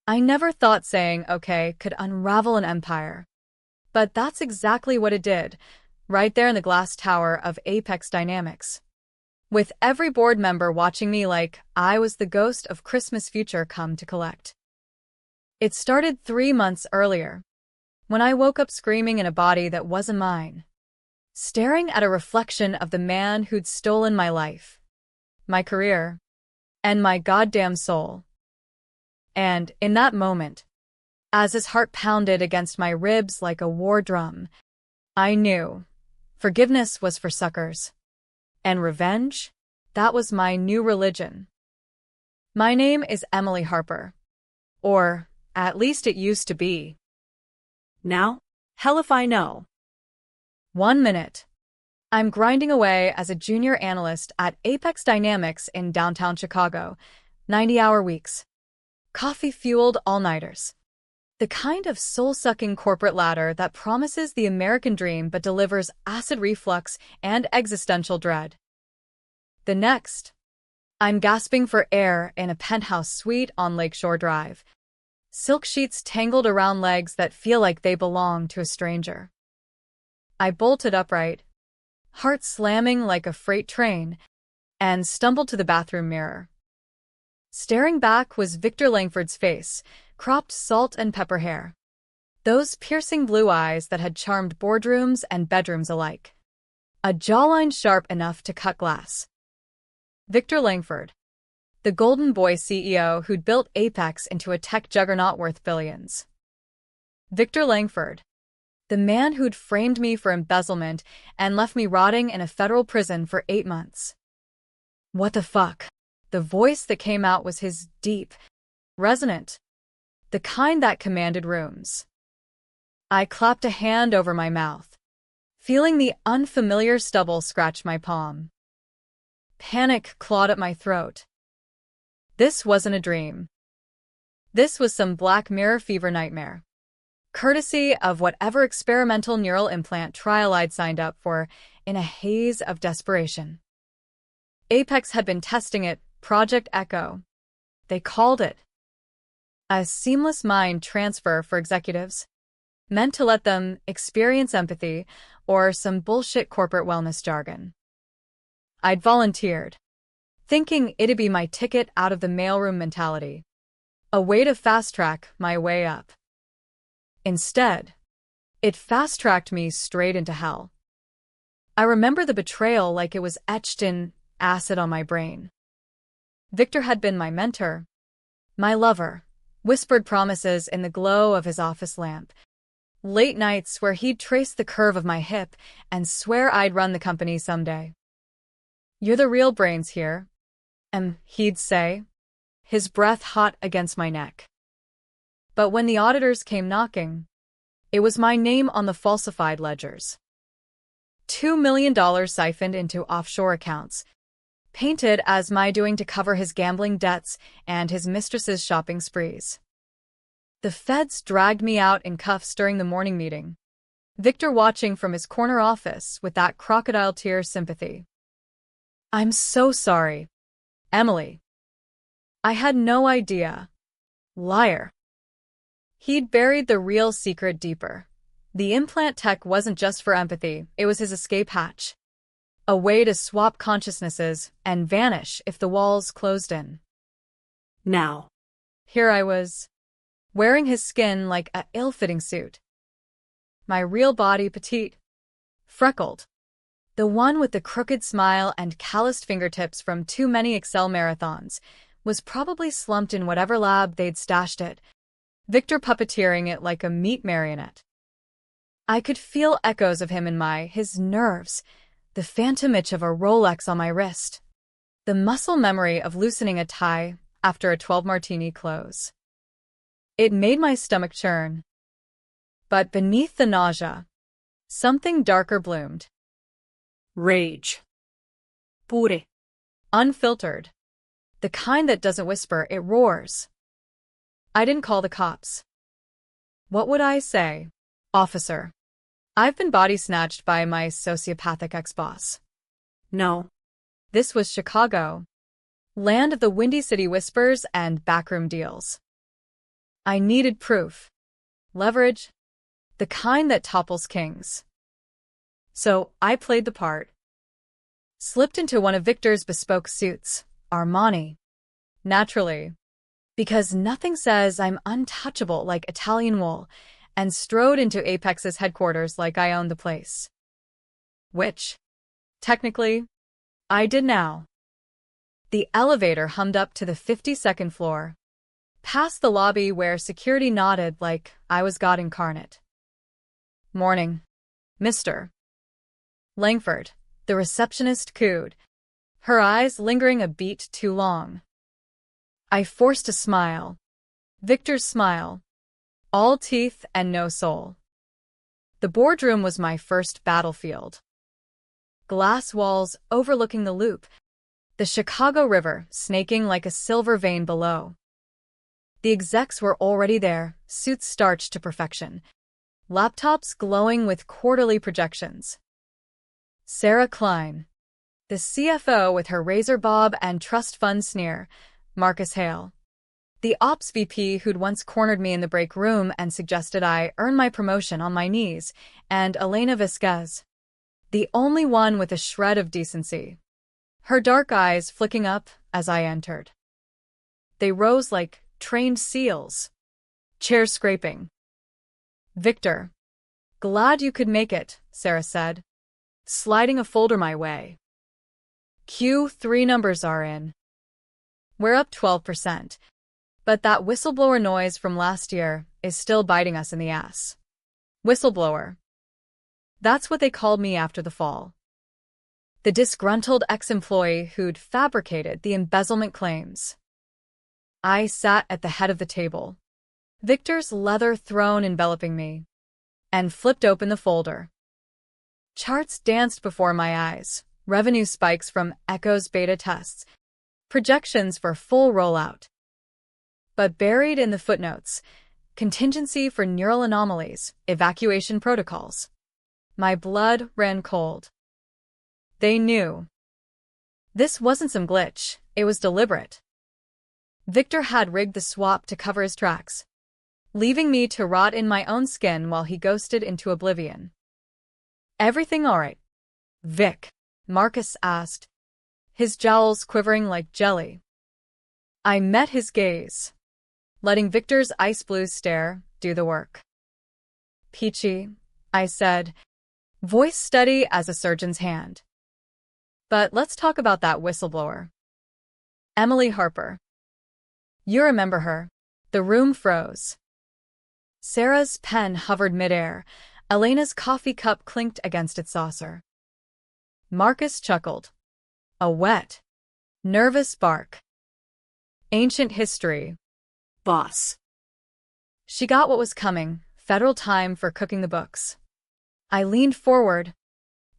I never thought saying okay could unravel an empire. But that's exactly what it did, right there in the glass tower of Apex Dynamics. With every board member watching me like I was the ghost of Christmas future come to collect. It started 3 months earlier, when I woke up screaming in a body that wasn't mine, staring at a reflection of the man who'd stolen my life, my career, and my goddamn soul. And in that moment, as his heart pounded against my ribs like a war drum, I knew forgiveness was for suckers. And revenge? That was my new religion. My name is Emily Harper. Or, at least it used to be. Now? Hell if I know. 1 minute. I'm grinding away as a junior analyst at Apex Dynamics in downtown Chicago, 90-hour weeks. Coffee-fueled all-nighters. The kind of soul-sucking corporate ladder that promises the American dream but delivers acid reflux and existential dread. The next, I'm gasping for air in a penthouse suite on Lakeshore Drive. Silk sheets tangled around legs that feel like they belong to a stranger. I bolted upright, heart slamming like a freight train, and stumbled to the bathroom mirror. Staring back was Victor Langford's face, cropped salt and pepper hair. Those piercing blue eyes that had charmed boardrooms and bedrooms alike. A jawline sharp enough to cut glass. Victor Langford, the golden boy CEO who'd built Apex into a tech juggernaut worth billions. Victor Langford, the man who'd framed me for embezzlement and left me rotting in a federal prison for 8 months. What the fuck? The voice that came out was his deep, resonant, the kind that commanded rooms. I clapped a hand over my mouth, feeling the unfamiliar stubble scratch my palm. Panic clawed at my throat. This wasn't a dream. This was some Black Mirror fever nightmare, courtesy of whatever experimental neural implant trial I'd signed up for in a haze of desperation. Apex had been testing it, Project Echo. They called it a seamless mind transfer for executives, meant to let them experience empathy or some bullshit corporate wellness jargon. I'd volunteered, thinking it'd be my ticket out of the mailroom mentality, a way to fast-track my way up. Instead, it fast-tracked me straight into hell. I remember the betrayal like it was etched in acid on my brain. Victor had been my mentor, my lover, whispered promises in the glow of his office lamp, late nights where he'd trace the curve of my hip and swear I'd run the company someday. "You're the real brains here," he'd say, his breath hot against my neck. But when the auditors came knocking, it was my name on the falsified ledgers. $2 million siphoned into offshore accounts, painted as my doing to cover his gambling debts and his mistress's shopping sprees. The feds dragged me out in cuffs during the morning meeting, Victor watching from his corner office with that crocodile tear sympathy. "I'm so sorry, Emily. I had no idea. Liar." He'd buried the real secret deeper. The implant tech wasn't just for empathy, it was his escape hatch. A way to swap consciousnesses and vanish if the walls closed in. Now. Here I was, wearing his skin like a ill-fitting suit. My real body petite, freckled. The one with the crooked smile and calloused fingertips from too many Excel marathons was probably slumped in whatever lab they'd stashed it, Victor puppeteering it like a meat marionette. I could feel echoes of him in his nerves, the phantom itch of a Rolex on my wrist, the muscle memory of loosening a tie after a 12-martini close. It made my stomach churn. But beneath the nausea, something darker bloomed. Rage. Pure. Unfiltered. The kind that doesn't whisper, it roars. I didn't call the cops. What would I say? "Officer, I've been body snatched by my sociopathic ex-boss." No. This was Chicago, land of the Windy City whispers and backroom deals. I needed proof. Leverage. The kind that topples kings. So I played the part. Slipped into one of Victor's bespoke suits, Armani. Naturally. Because nothing says I'm untouchable like Italian wool, and strode into Apex's headquarters like I owned the place. Which, technically, I did now. The elevator hummed up to the 52nd floor, past the lobby where security nodded like I was God incarnate. Morning, Mr. Langford, the receptionist cooed, her eyes lingering a beat too long. I forced a smile. Victor's smile. All teeth and no soul. The boardroom was my first battlefield. Glass walls overlooking the loop, the Chicago River snaking like a silver vein below. The execs were already there, suits starched to perfection, laptops glowing with quarterly projections. Sarah Klein, the CFO with her razor bob and trust fund sneer, Marcus Hale, the ops VP who'd once cornered me in the break room and suggested I earn my promotion on my knees, and Elena Vasquez, the only one with a shred of decency, her dark eyes flicking up as I entered. They rose like trained seals, chairs scraping. Victor, glad you could make it, Sarah said, sliding a folder my way. Q3 numbers are in. We're up 12%, but that whistleblower noise from last year is still biting us in the ass. Whistleblower. That's what they called me after the fall. The disgruntled ex-employee who'd fabricated the embezzlement claims. I sat at the head of the table, Victor's leather throne enveloping me, and flipped open the folder. Charts danced before my eyes, revenue spikes from Echo's beta tests, projections for full rollout. But buried in the footnotes, contingency for neural anomalies, evacuation protocols. My blood ran cold. They knew. This wasn't some glitch, it was deliberate. Victor had rigged the swap to cover his tracks, leaving me to rot in my own skin while he ghosted into oblivion. Everything all right, Vic? Marcus asked, his jowls quivering like jelly. I met his gaze, letting Victor's ice blue stare do the work. Peachy, I said, voice steady as a surgeon's hand. But let's talk about that whistleblower. Emily Harper. You remember her. The room froze. Sarah's pen hovered midair. Elena's coffee cup clinked against its saucer. Marcus chuckled. A wet, nervous bark. Ancient history. Boss. She got what was coming, federal time for cooking the books. I leaned forward,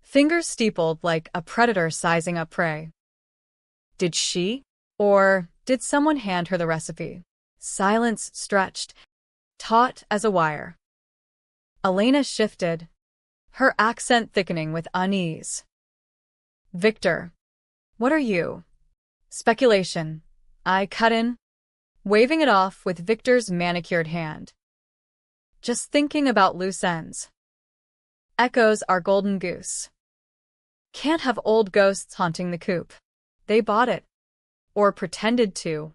fingers steepled like a predator sizing up prey. Did she? Or did someone hand her the recipe? Silence stretched, taut as a wire. Elena shifted, her accent thickening with unease. Victor, what are you? Speculation. I cut in, waving it off with Victor's manicured hand. Just thinking about loose ends. Echoes our golden goose. Can't have old ghosts haunting the coop. They bought it. Or pretended to.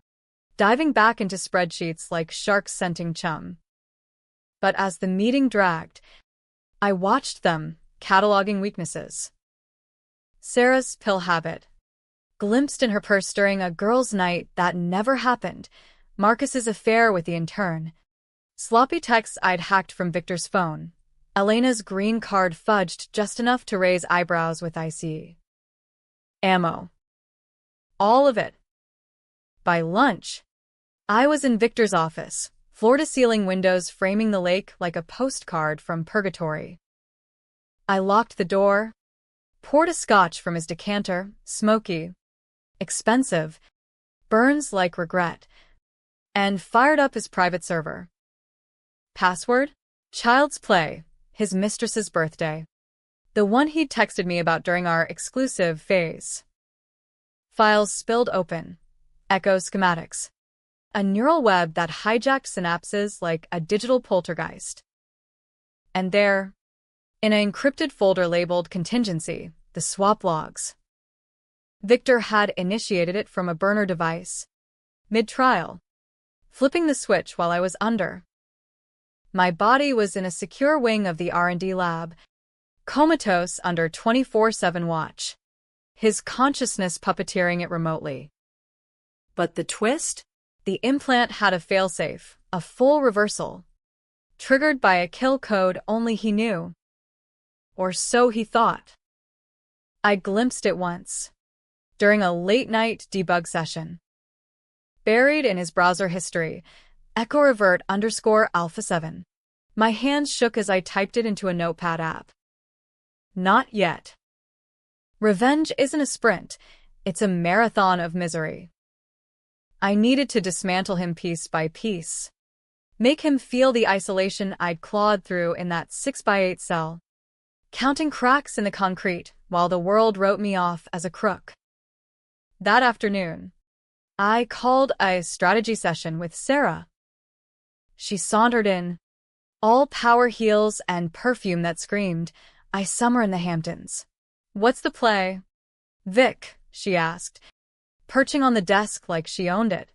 Diving back into spreadsheets like sharks scenting chum. But as the meeting dragged, I watched them, cataloging weaknesses. Sarah's pill habit. Glimpsed in her purse during a girls' night that never happened. Marcus's affair with the intern. Sloppy texts I'd hacked from Victor's phone. Elena's green card fudged just enough to raise eyebrows with IC. Ammo. All of it. By lunch, I was in Victor's office, floor-to-ceiling windows framing the lake like a postcard from purgatory. I locked the door, poured a scotch from his decanter, smoky, expensive, burns like regret, and fired up his private server. Password? Child's Play, his mistress's birthday. The one he'd texted me about during our exclusive phase. Files spilled open. Echo schematics. a neural web that hijacked synapses like a digital poltergeist. And there, in an encrypted folder labeled contingency, the swap logs. Victor had initiated it from a burner device, mid-trial, flipping the switch while I was under. My body was in a secure wing of the R&D lab, comatose under 24/7 watch, his consciousness puppeteering it remotely. But the twist? The implant had a failsafe, a full reversal, triggered by a kill code only he knew. Or so he thought. I glimpsed it once, during a late-night debug session. Buried in his browser history, echorevert_alpha7. My hands shook as I typed it into a notepad app. Not yet. Revenge isn't a sprint, it's a marathon of misery. I needed to dismantle him piece by piece. Make him feel the isolation I'd clawed through in that 6x8 cell, counting cracks in the concrete while the world wrote me off as a crook. That afternoon, I called a strategy session with Sarah. She sauntered in, all power heels and perfume that screamed, "I summer in the Hamptons." "What's the play, Vic?" she asked, perching on the desk like she owned it.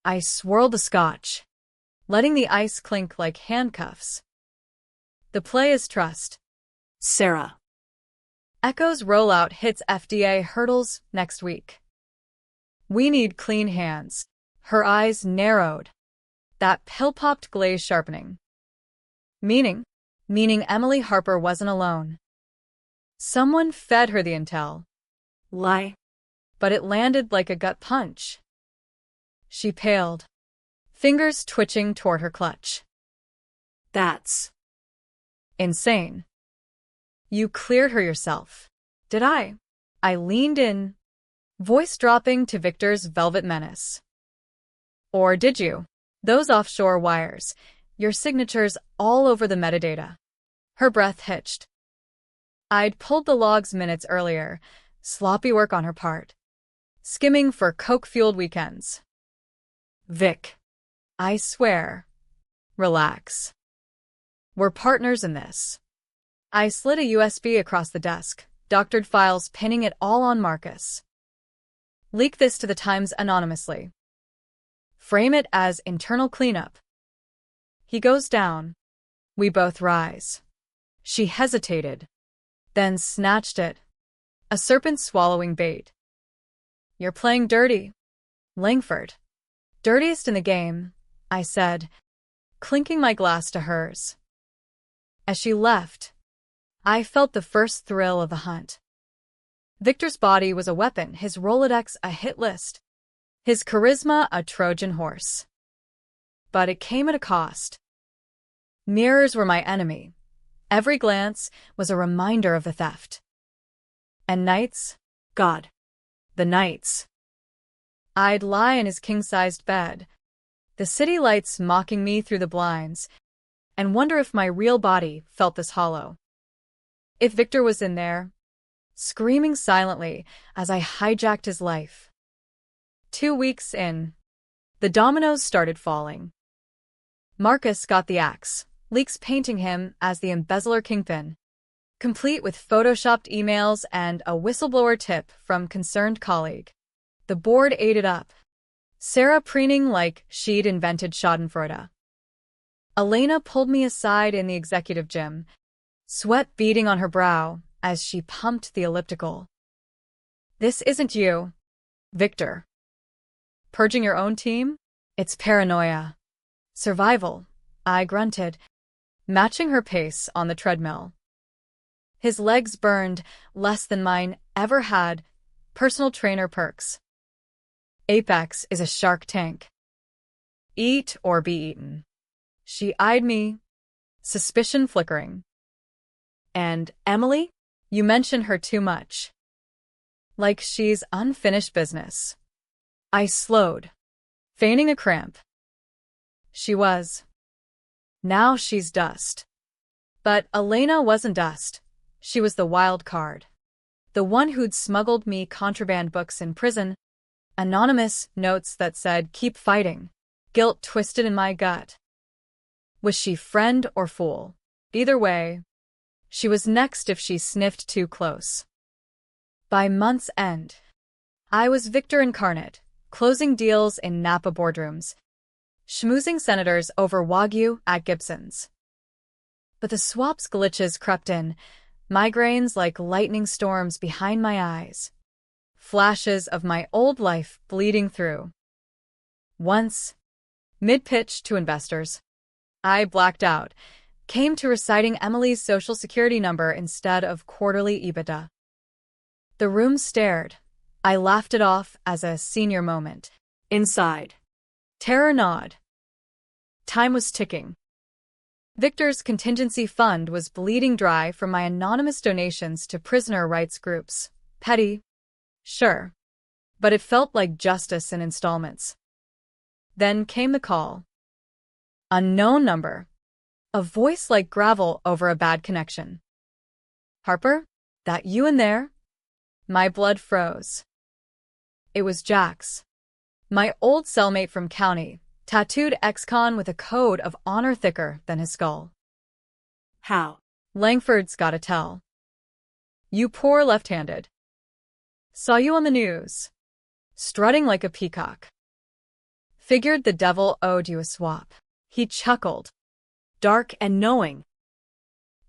I swirled the scotch, letting the ice clink like handcuffs. "The play is trust, Sarah." Echo's rollout hits FDA hurdles next week. We need clean hands. Her eyes narrowed, that pill-popped glaze sharpening. Meaning Emily Harper wasn't alone. Someone fed her the intel. Lie. But it landed like a gut punch. She paled, fingers twitching toward her clutch. That's insane. You cleared her yourself. Did I? I leaned in, voice dropping to Victor's velvet menace. Or did you? Those offshore wires, your signatures all over the metadata. Her breath hitched. I'd pulled the logs minutes earlier, sloppy work on her part, skimming for coke-fueled weekends. Vic, I swear. Relax. We're partners in this. I slid a USB across the desk, doctored files pinning it all on Marcus. Leak this to the Times anonymously. Frame it as internal cleanup. He goes down. We both rise. She hesitated, then snatched it. A serpent swallowing bait. You're playing dirty, Langford. Dirtiest in the game, I said, clinking my glass to hers. As she left, I felt the first thrill of the hunt. Victor's body was a weapon, his Rolodex a hit list, his charisma a Trojan horse. But it came at a cost. Mirrors were my enemy. Every glance was a reminder of the theft. And nights? God, the nights. I'd lie in his king-sized bed, the city lights mocking me through the blinds, and wonder if my real body felt this hollow. If Victor was in there, screaming silently as I hijacked his life. 2 weeks in, the dominoes started falling. Marcus got the axe, leaks painting him as the embezzler kingpin, complete with photoshopped emails and a whistleblower tip from concerned colleague. The board ate it up, Sarah preening like she'd invented schadenfreude. Elena pulled me aside in the executive gym, sweat beading on her brow as she pumped the elliptical. This isn't you, Victor. Purging your own team? It's paranoia. Survival, I grunted, matching her pace on the treadmill. His legs burned less than mine ever had, personal trainer perks. Apex is a shark tank. Eat or be eaten. She eyed me, suspicion flickering. And Emily? You mention her too much. Like she's unfinished business. I slowed, feigning a cramp. She was. Now she's dust. But Elena wasn't dust. She was the wild card. The one who'd smuggled me contraband books in prison, Anonymous notes that said, "Keep fighting." Guilt twisted in my gut. Was she friend or fool? Either way, she was next if she sniffed too close. By month's end, I was Victor incarnate, closing deals in Napa boardrooms, schmoozing senators over Wagyu at Gibson's. But the swap's glitches crept in, migraines like lightning storms behind my eyes, flashes of my old life bleeding through. Once, mid-pitch to investors, I blacked out, came to reciting Emily's social security number instead of quarterly EBITDA. The room stared. I laughed it off as a senior moment. Inside. Terror gnawed. Time was ticking. Victor's contingency fund was bleeding dry from my anonymous donations to prisoner rights groups. Petty? Sure. But it felt like justice in installments. Then came the call. Unknown number. A voice like gravel over a bad connection. "Harper? That you in there?" My blood froze. It was Jax, my old cellmate from county, tattooed ex-con with a code of honor thicker than his skull. How? Langford's gotta tell. You poor left-handed. Saw you on the news, strutting like a peacock. Figured the devil owed you a swap. He chuckled, dark and knowing.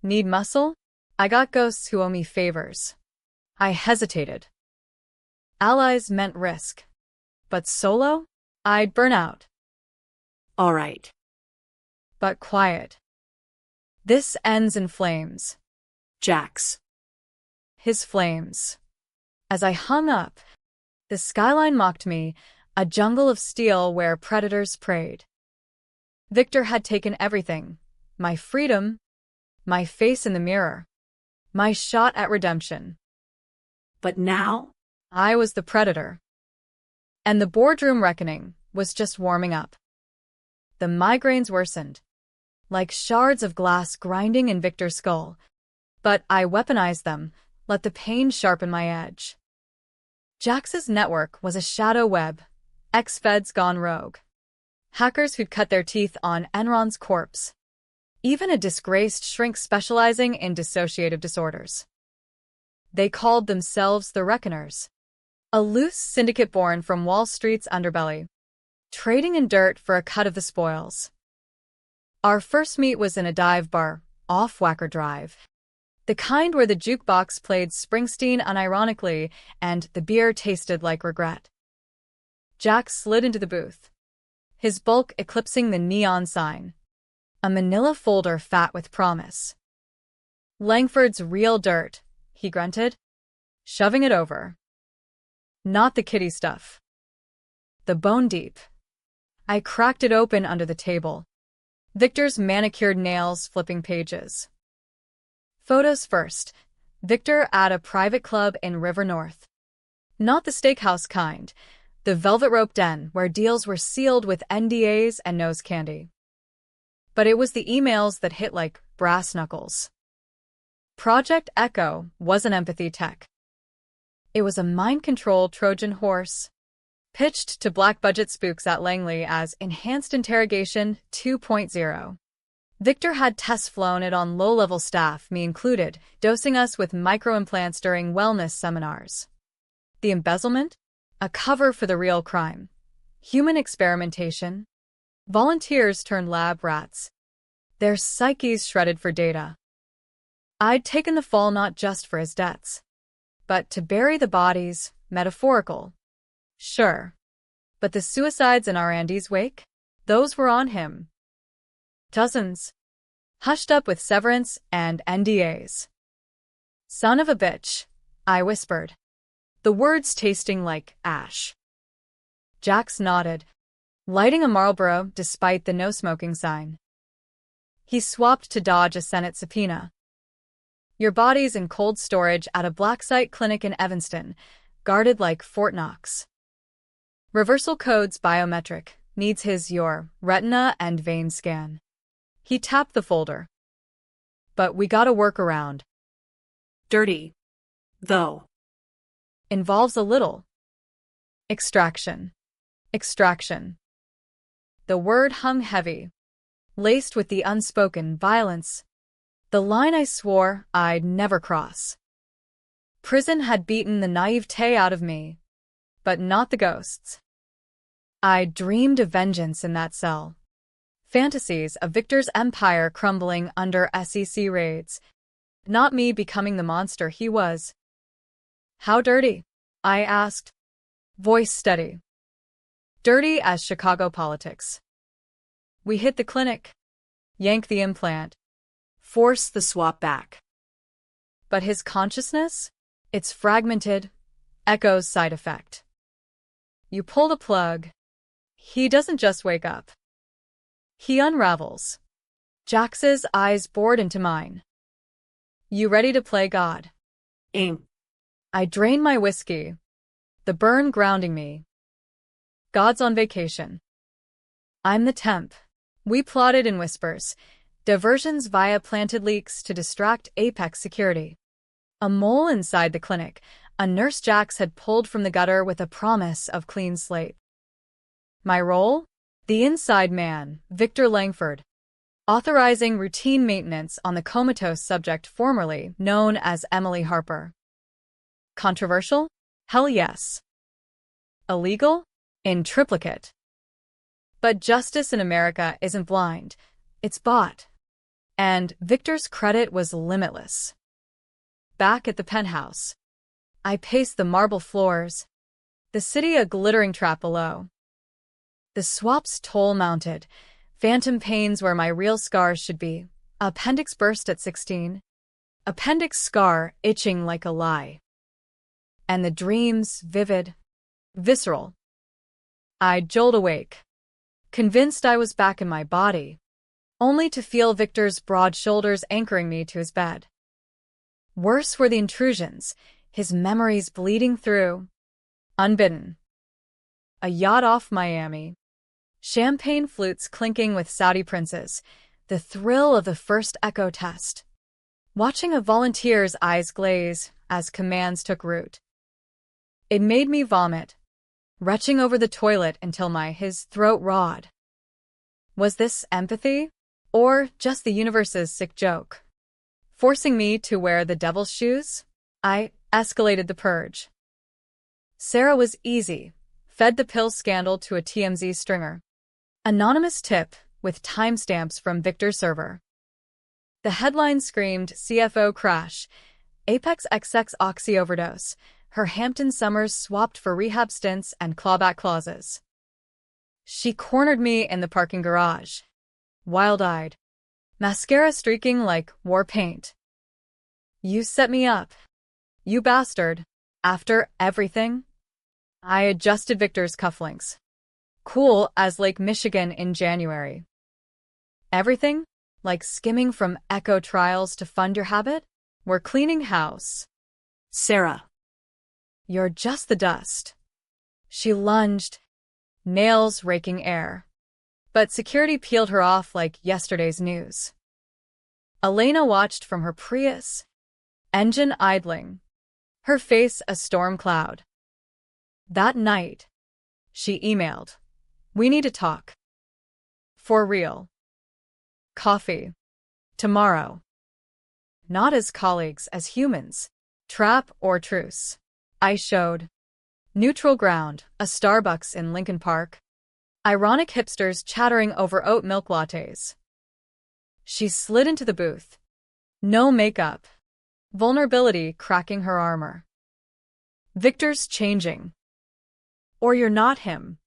Need muscle? I got ghosts who owe me favors. I hesitated. Allies meant risk. But solo? I'd burn out. All right. But quiet. This ends in flames. Jax. His flames. As I hung up, the skyline mocked me, a jungle of steel where predators preyed. Victor had taken everything. My freedom, my face in the mirror, my shot at redemption. But now? I was the predator. And the boardroom reckoning was just warming up. The migraines worsened, like shards of glass grinding in Victor's skull. But I weaponized them, let the pain sharpen my edge. Jax's network was a shadow web, ex-feds gone rogue. Hackers who'd cut their teeth on Enron's corpse. Even a disgraced shrink specializing in dissociative disorders. They called themselves the Reckoners. A loose syndicate born from Wall Street's underbelly, trading in dirt for a cut of the spoils. Our first meet was in a dive bar, off Wacker Drive. The kind where the jukebox played Springsteen unironically and the beer tasted like regret. Jack slid into the booth, his bulk eclipsing the neon sign. A manila folder fat with promise. "Langford's real dirt," he grunted, shoving it over. Not the kiddie stuff. The bone deep. I cracked it open under the table. Victor's manicured nails flipping pages. Photos first. Victor at a private club in River North. Not the steakhouse kind. The velvet rope den where deals were sealed with NDAs and nose candy. But it was the emails that hit like brass knuckles. Project Echo wasn't empathy tech. It was a mind-control Trojan horse, pitched to black-budget spooks at Langley as Enhanced Interrogation 2.0. Victor had tests flown it on low-level staff, me included, dosing us with microimplants during wellness seminars. The embezzlement? A cover for the real crime. Human experimentation. Volunteers turned lab rats. Their psyches shredded for data. I'd taken the fall not just for his debts, but to bury the bodies, metaphorical. Sure. But the suicides in our Andy's wake? Those were on him. Dozens. Hushed up with severance and NDAs. Son of a bitch, I whispered, the words tasting like ash. Jax nodded, lighting a Marlboro despite the no-smoking sign. He swapped to dodge a Senate subpoena. Your body's in cold storage at a black site clinic in Evanston, guarded like Fort Knox. Reversal codes biometric, needs your retina and vein scan. He tapped the folder. But we got a workaround. Dirty. Though. Involves a little. Extraction. Extraction. The word hung heavy, laced with the unspoken violence. The line I swore I'd never cross. Prison had beaten the naivete out of me, but not the ghosts. I dreamed of vengeance in that cell. Fantasies of Victor's empire crumbling under SEC raids, not me becoming the monster he was. How dirty? I asked, voice steady. Dirty as Chicago politics. We hit the clinic, yank the implant, Force the swap back. but his consciousness? It's fragmented, echoes side effect. You pull the plug. He doesn't just wake up. He unravels. Jax's eyes bored into mine. You ready to play God? Aim. I drain my whiskey, the burn grounding me. God's on vacation. I'm the temp. We plotted in whispers, diversions via planted leaks to distract Apex security. A mole inside the clinic, a nurse Jax had pulled from the gutter with a promise of clean slate. My role? The inside man, Victor Langford, authorizing routine maintenance on the comatose subject formerly known as Emily Harper. Controversial? Hell yes. Illegal? In triplicate. But justice in America isn't blind, it's bought. And Victor's credit was limitless. Back at the penthouse, I paced the marble floors, the city a glittering trap below. The swap's toll mounted, phantom pains where my real scars should be, appendix burst at 16, appendix scar itching like a lie. And the dreams vivid, visceral. I'd jolt awake, convinced I was back in my body, only to feel Victor's broad shoulders anchoring me to his bed. Worse were the intrusions, his memories bleeding through, unbidden. A yacht off Miami, champagne flutes clinking with Saudi princes, the thrill of the first echo test. Watching a volunteer's eyes glaze as commands took root. It made me vomit, retching over the toilet until his throat rawed. Was this empathy? Or just the universe's sick joke? Forcing me to wear the devil's shoes? I escalated the purge. Sarah was easy, fed the pill scandal to a TMZ stringer. Anonymous tip with timestamps from Victor's server. The headline screamed CFO crash, Apex XX oxy overdose, her Hampton summers swapped for rehab stints and clawback clauses. She cornered me in the parking garage, wild-eyed, mascara streaking like war paint. You set me up, you bastard. After everything? I adjusted Victor's cufflinks. Cool as Lake Michigan in January. Everything? Like skimming from echo trials to fund your habit? We're cleaning house. Sarah. You're just the dust. She lunged, nails raking air. But security peeled her off like yesterday's news. Elena watched from her Prius, engine idling, her face a storm cloud. That night, she emailed, "We need to talk. For real. Coffee. Tomorrow." Not as colleagues, as humans. Trap or truce. I showed. Neutral ground, a Starbucks in Lincoln Park. Ironic hipsters chattering over oat milk lattes. She slid into the booth. No makeup. Vulnerability cracking her armor. Victor's changing. Or you're not him.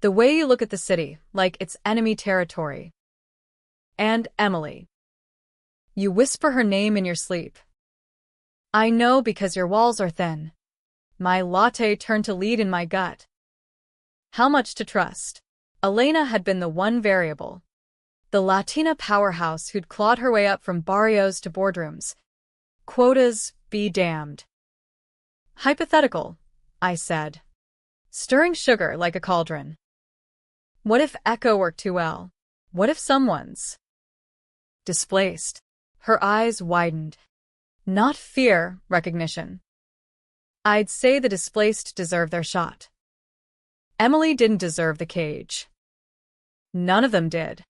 The way you look at the city, like it's enemy territory. And Emily. You whisper her name in your sleep. I know because your walls are thin. My latte turned to lead in my gut. How much to trust? Elena had been the one variable. The Latina powerhouse who'd clawed her way up from barrios to boardrooms. Quotas be damned. Hypothetical, I said, stirring sugar like a cauldron. What if echo worked too well? What if someone's displaced? Her eyes widened. Not fear, recognition. I'd say the displaced deserve their shot. Emily didn't deserve the cage. None of them did.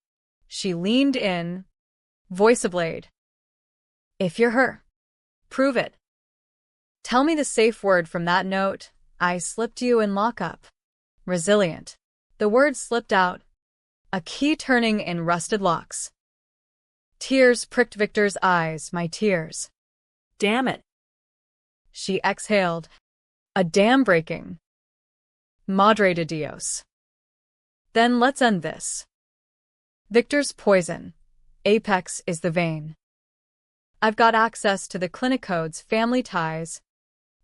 She leaned in, voice ablade. If you're her, prove it. Tell me the safe word from that note. I slipped you in lockup. Resilient. The word slipped out, a key turning in rusted locks. Tears pricked Victor's eyes, my tears. Damn it. She exhaled. A dam breaking. Madre de Dios. Then let's end this. Victor's poison. Apex is the vein. I've got access to the clinic codes, family ties,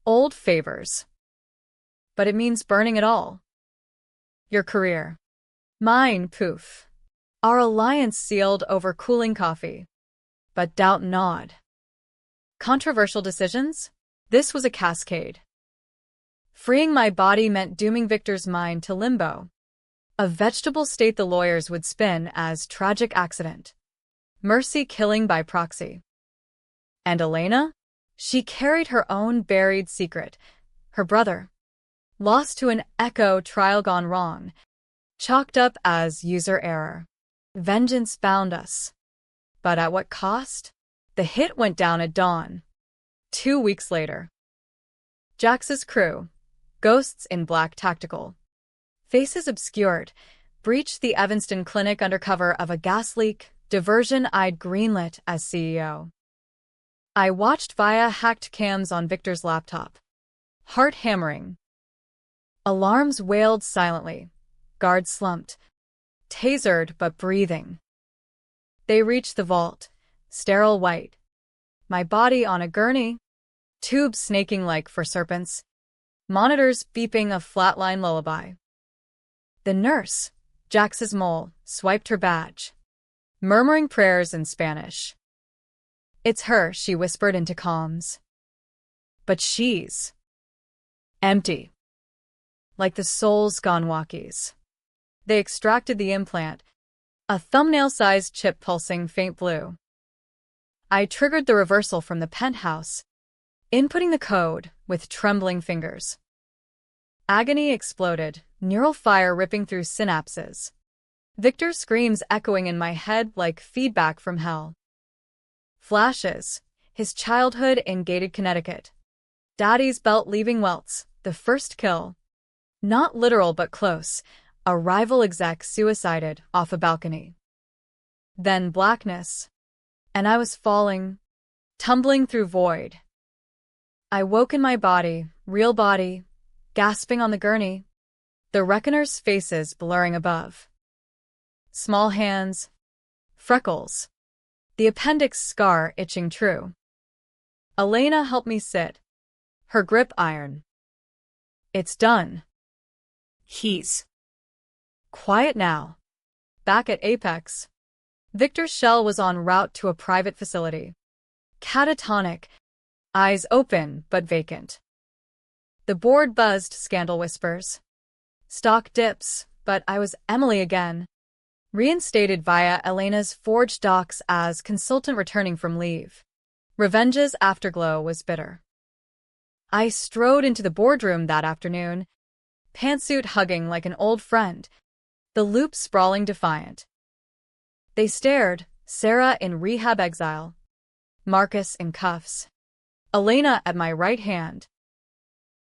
old favors. But it means burning it all. Your career. Mine, poof. Our alliance sealed over cooling coffee. But doubt gnawed. Controversial decisions? This was a cascade. Freeing my body meant dooming Victor's mind to limbo. A vegetable state the lawyers would spin as tragic accident. Mercy killing by proxy. And Elena? She carried her own buried secret. Her brother. Lost to an echo trial gone wrong. Chalked up as user error. Vengeance bound us. But at what cost? The hit went down at dawn. 2 weeks later. Jax's crew. Ghosts in black tactical. Faces obscured. Breached the Evanston clinic under cover of a gas leak. Diversion I'd greenlit as CEO. I watched via hacked cams on Victor's laptop. Heart hammering. Alarms wailed silently. Guards slumped. Tasered but breathing. They reached the vault, sterile white. My body on a gurney. Tubes snaking like for serpents. Monitors beeping a flatline lullaby. The nurse, Jax's mole, swiped her badge. Murmuring prayers in Spanish. It's her, she whispered into comms. But she's empty. Like the soul's gone walkies. They extracted the implant, a thumbnail-sized chip pulsing faint blue. I triggered the reversal from the penthouse, inputting the code with trembling fingers. Agony exploded, neural fire ripping through synapses. Victor's screams echoing in my head like feedback from hell. Flashes, his childhood in gated Connecticut. Daddy's belt leaving welts, the first kill. Not literal but close, a rival exec suicided off a balcony. Then blackness. And I was falling, tumbling through void. I woke in my body, real body, gasping on the gurney. The reckoners' faces blurring above. Small hands. Freckles. The appendix scar itching true. Elena helped me sit. Her grip iron. It's done. He's Quiet now. Back at Apex. Victor's shell was en route to a private facility. Catatonic. Eyes open but vacant. The board buzzed scandal whispers. Stock dips, but I was Emily again. Reinstated via Elena's forged docs as consultant returning from leave. Revenge's afterglow was bitter. I strode into the boardroom that afternoon, pantsuit hugging like an old friend, the loop sprawling defiant. They stared, Sarah in rehab exile, Marcus in cuffs, Elena at my right hand.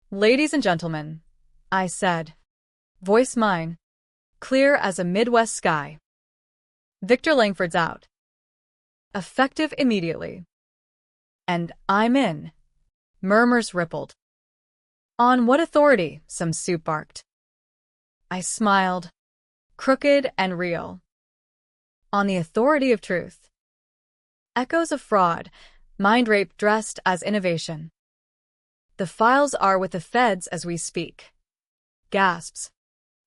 Ladies and gentlemen, I said, voice mine, clear as a Midwest sky. Victor Langford's out. Effective immediately. And I'm in. Murmurs rippled. On what authority? Some soup barked. I smiled, crooked and real. On the authority of truth. Echoes of fraud, mind rape dressed as innovation. The files are with the feds as we speak. Gasps.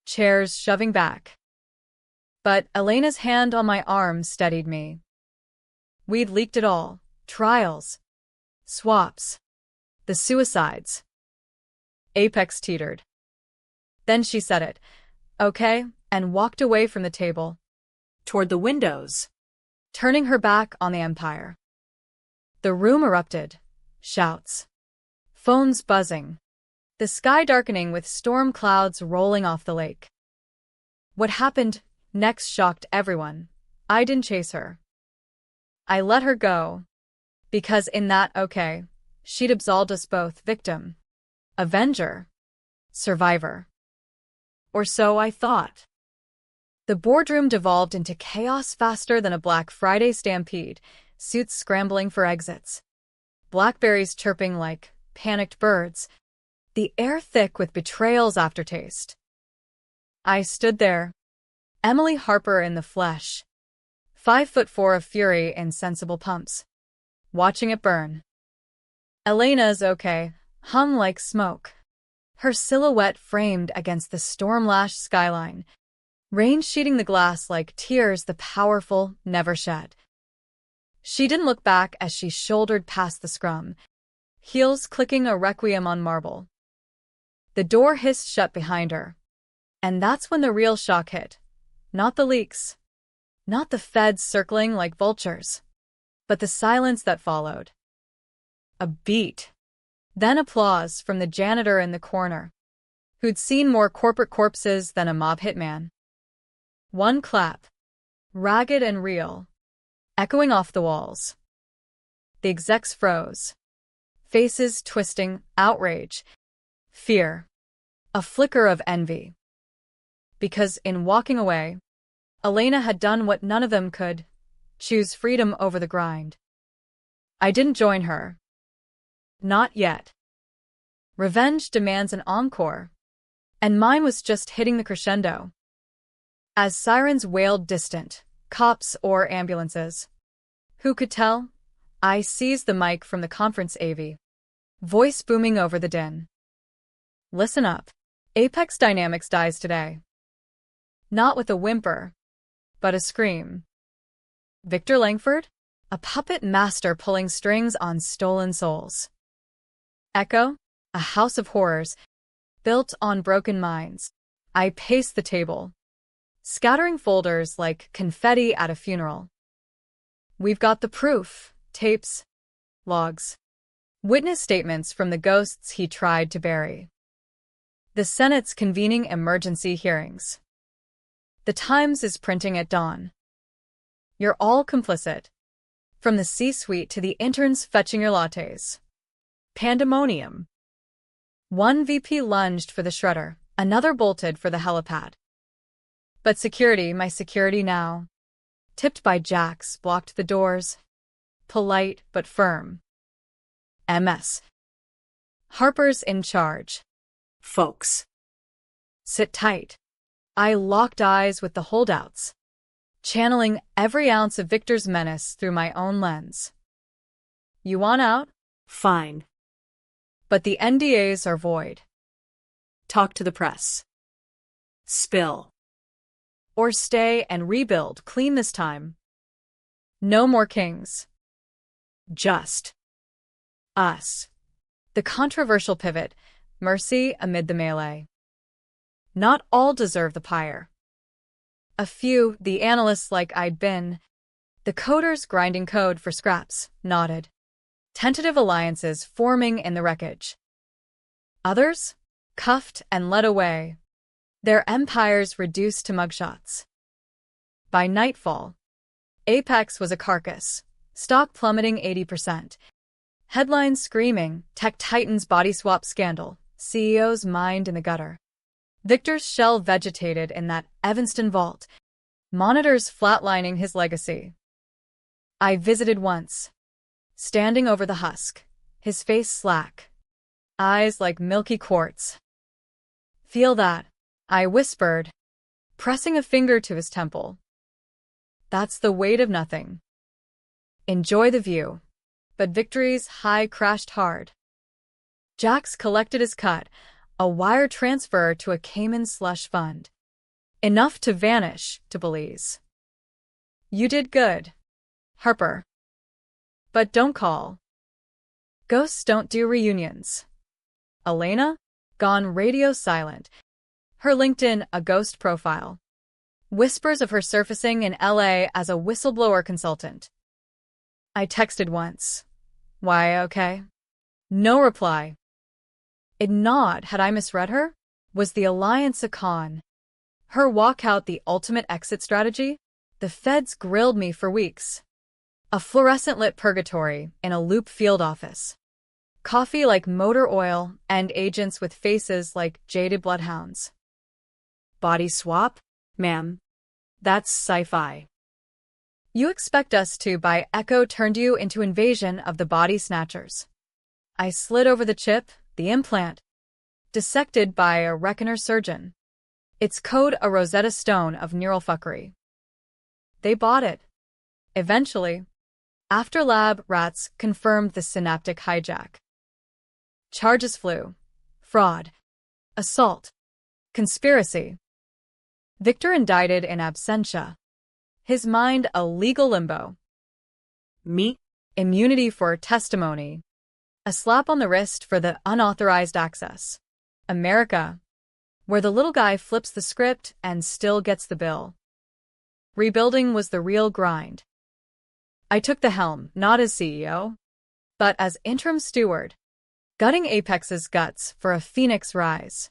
Chairs shoving back. But Elena's hand on my arm steadied me. We'd leaked it all. Trials. Swaps. The suicides. Apex teetered. Then she said it. Okay, and walked away from the table. toward the windows. Turning her back on the Empire. The room erupted. Shouts. Phones buzzing. the sky darkening with storm clouds rolling off the lake. What happened next shocked everyone. I didn't chase her. I let her go. Because in that, okay, she'd absolved us both, victim, avenger, survivor. Or so I thought. The boardroom devolved into chaos faster than a Black Friday stampede, suits scrambling for exits, blackberries chirping like panicked birds, the air thick with betrayal's aftertaste. I stood there, Emily Harper in the flesh, 5'4" of fury in sensible pumps, watching it burn. Elena's okay, hung like smoke, her silhouette framed against the storm-lashed skyline, rain sheeting the glass like tears the powerful never shed. She didn't look back as she shouldered past the scrum, heels clicking a requiem on marble. The door hissed shut behind her. And that's when the real shock hit. Not the leaks. Not the feds circling like vultures. But the silence that followed. A beat. Then applause from the janitor in the corner, who'd seen more corporate corpses than a mob hitman. One clap. Ragged and real. Echoing off the walls. The execs froze. Faces twisting, outrage, fear, a flicker of envy. Because in walking away, Elena had done what none of them could, choose freedom over the grind. I didn't join her. Not yet. Revenge demands an encore, and mine was just hitting the crescendo. As sirens wailed distant, cops or ambulances. Who could tell? I seized the mic from the conference AV, voice booming over the din. Listen up. Apex Dynamics dies today. Not with a whimper, but a scream. Victor Langford? A puppet master pulling strings on stolen souls. Echo? A house of horrors, built on broken minds. I paced the table, scattering folders like confetti at a funeral. We've got the proof, tapes, logs, witness statements from the ghosts he tried to bury. The Senate's convening emergency hearings. The Times is printing at dawn. You're all complicit. From the C-suite to the interns fetching your lattes. Pandemonium. One VP lunged for the shredder, another bolted for the helipad. But security, my security now, tipped by jacks, blocked the doors. Polite but firm. MS. Harper's in charge. Folks. Sit tight. I locked eyes with the holdouts, channeling every ounce of Victor's menace through my own lens. You want out? Fine. But the NDAs are void. Talk to the press. Spill. Or stay and rebuild clean this time. No more kings. Just us. The controversial pivot, mercy amid the melee. Not all deserve the pyre. A few, the analysts like I'd been, the coders grinding code for scraps, nodded. Tentative alliances forming in the wreckage. Others, cuffed and led away, their empires reduced to mugshots. By nightfall, Apex was a carcass, stock plummeting 80%. Headlines screaming, Tech Titans body swap scandal, CEO's mind in the gutter. Victor's shell vegetated in that Evanston vault, monitors flatlining his legacy. I visited once, standing over the husk, his face slack, eyes like milky quartz. Feel that, I whispered, pressing a finger to his temple. That's the weight of nothing. Enjoy the view. But Victory's high crashed hard. Jax collected his cut, a wire transfer to a Cayman slush fund. Enough to vanish to bullies. You did good, Harper. But don't call. Ghosts don't do reunions. Elena? Gone radio silent. Her LinkedIn a ghost profile. Whispers of her surfacing in LA as a whistleblower consultant. I texted once. Why, okay? No reply. A nod, had I misread her? Was the alliance a con? Her walkout the ultimate exit strategy? The feds grilled me for weeks. A fluorescent-lit purgatory in a loop field office. Coffee like motor oil and agents with faces like jaded bloodhounds. Body swap? Ma'am, that's sci-fi. You expect us to, by Echo turned you into invasion of the body snatchers. I slid over the chip, the implant, dissected by a reckoner surgeon. Its code a Rosetta Stone of neural fuckery. They bought it. Eventually, after lab rats confirmed the synaptic hijack. Charges flew. Fraud. Assault. Conspiracy. Victor indicted in absentia. His mind a legal limbo. Me? Immunity for testimony. A slap on the wrist for the unauthorized access. America, where the little guy flips the script and still gets the bill. Rebuilding was the real grind. I took the helm, not as CEO, but as interim steward, gutting Apex's guts for a phoenix rise.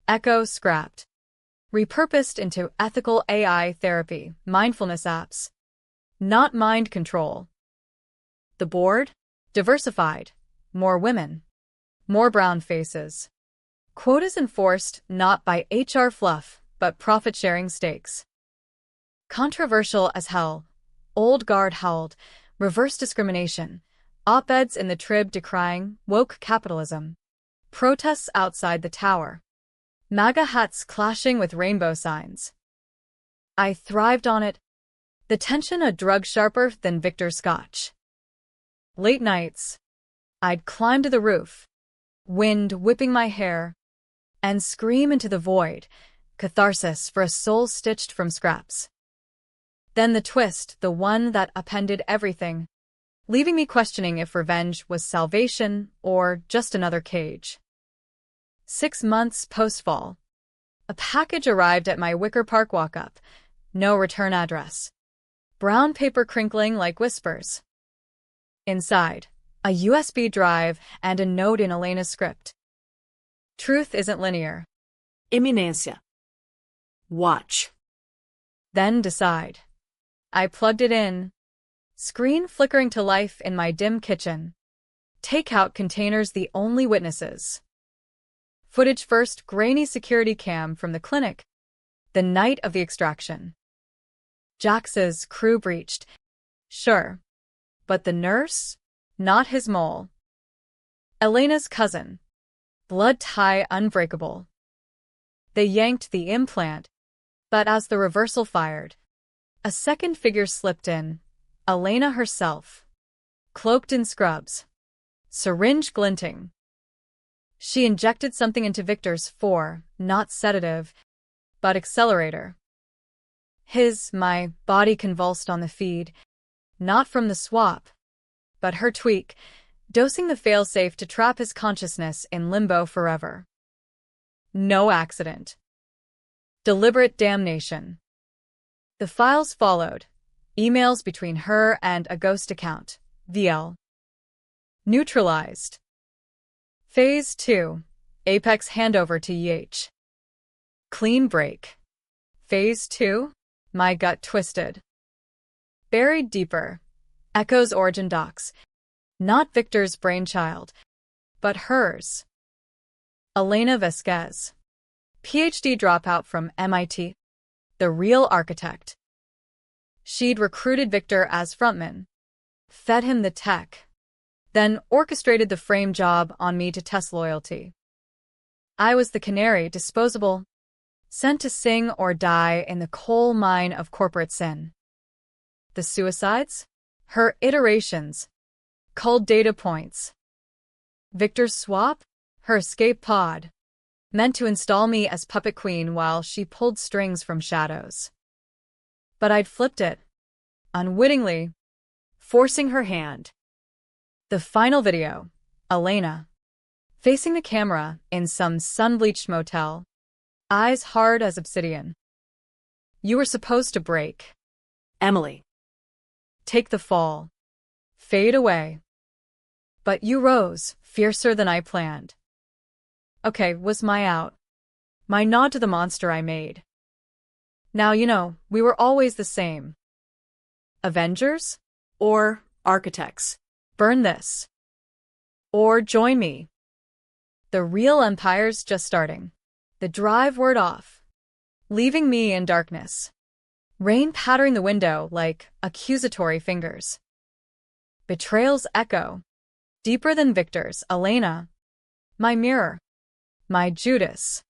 Echo scrapped. Repurposed into ethical AI therapy, mindfulness apps. Not mind control. The board? Diversified. More women. More brown faces. Quotas enforced not by HR fluff, but profit-sharing stakes. Controversial as hell. Old guard howled. Reverse discrimination. Op-eds in the Trib decrying woke capitalism. Protests outside the tower. MAGA hats clashing with rainbow signs. I thrived on it. The tension a drug sharper than Victor's scotch. Late nights. I'd climb to the roof, wind whipping my hair, and scream into the void, catharsis for a soul stitched from scraps. Then the twist, the one that upended everything, leaving me questioning if revenge was salvation or just another cage. 6 months post-fall. A package arrived at my Wicker Park walk-up. No return address. Brown paper crinkling like whispers. Inside, a USB drive and a note in Elena's script. Truth isn't linear. Eminencia. Watch. Then decide. I plugged it in. Screen flickering to life in my dim kitchen. Takeout containers the only witnesses. Footage first, grainy security cam from the clinic. The night of the extraction. Jax's crew breached. Sure. But the nurse? Not his mole. Elena's cousin. Blood tie unbreakable. They yanked the implant, but as the reversal fired, a second figure slipped in. Elena herself. Cloaked in scrubs. Syringe glinting. She injected something into Victor's not sedative, but accelerator. My body convulsed on the feed, not from the swap, but her tweak, dosing the failsafe to trap his consciousness in limbo forever. No accident. Deliberate damnation. The files followed, emails between her and a ghost account, VL. Neutralized. Phase 2. Apex handover to EH. Clean break. Phase 2. My gut twisted. Buried deeper. Echo's origin docs. Not Victor's brainchild, but hers. Elena Vasquez. PhD dropout from MIT. The real architect. She'd recruited Victor as frontman. Fed him the tech. Then orchestrated the frame job on me to test loyalty. I was the canary, disposable, sent to sing or die in the coal mine of corporate sin. The suicides? Her iterations. Culled data points. Victor's swap? Her escape pod. Meant to install me as puppet queen while she pulled strings from shadows. But I'd flipped it. Unwittingly. Forcing her hand. The final video, Elena, facing the camera in some sun-bleached motel, eyes hard as obsidian. You were supposed to break. Emily. Take the fall. Fade away. But you rose, fiercer than I planned. Okay, was my out. My nod to the monster I made. Now, we were always the same. Avengers? Or architects. Burn this. Or join me. The real empire's just starting. The drive word off, leaving me in darkness. Rain pattering the window like accusatory fingers. Betrayal's echo, deeper than Victor's, Elena. My mirror. My Judas.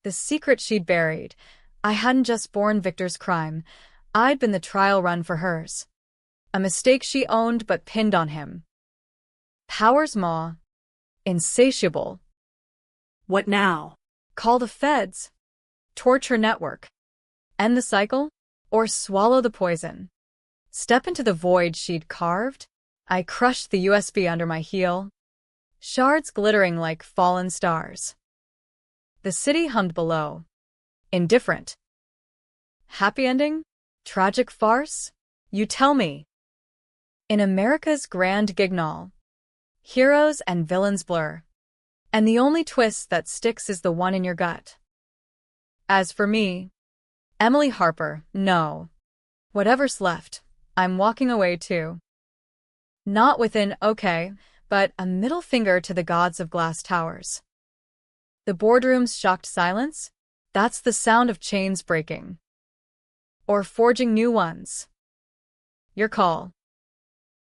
The secret she'd buried. I hadn't just borne Victor's crime. I'd been the trial run for hers. A mistake she owned but pinned on him. Power's maw. Insatiable. What now? Call the feds. Torture network. End the cycle? Or swallow the poison? Step into the void she'd carved? I crushed the USB under my heel. Shards glittering like fallen stars. The city hummed below. Indifferent. Happy ending? Tragic farce? You tell me. In America's grand gignol, heroes and villains blur. And the only twist that sticks is the one in your gut. As for me, Emily Harper, no. Whatever's left, I'm walking away too. Not with an okay, but a middle finger to the gods of glass towers. The boardroom's shocked silence? That's the sound of chains breaking. Or forging new ones. Your call.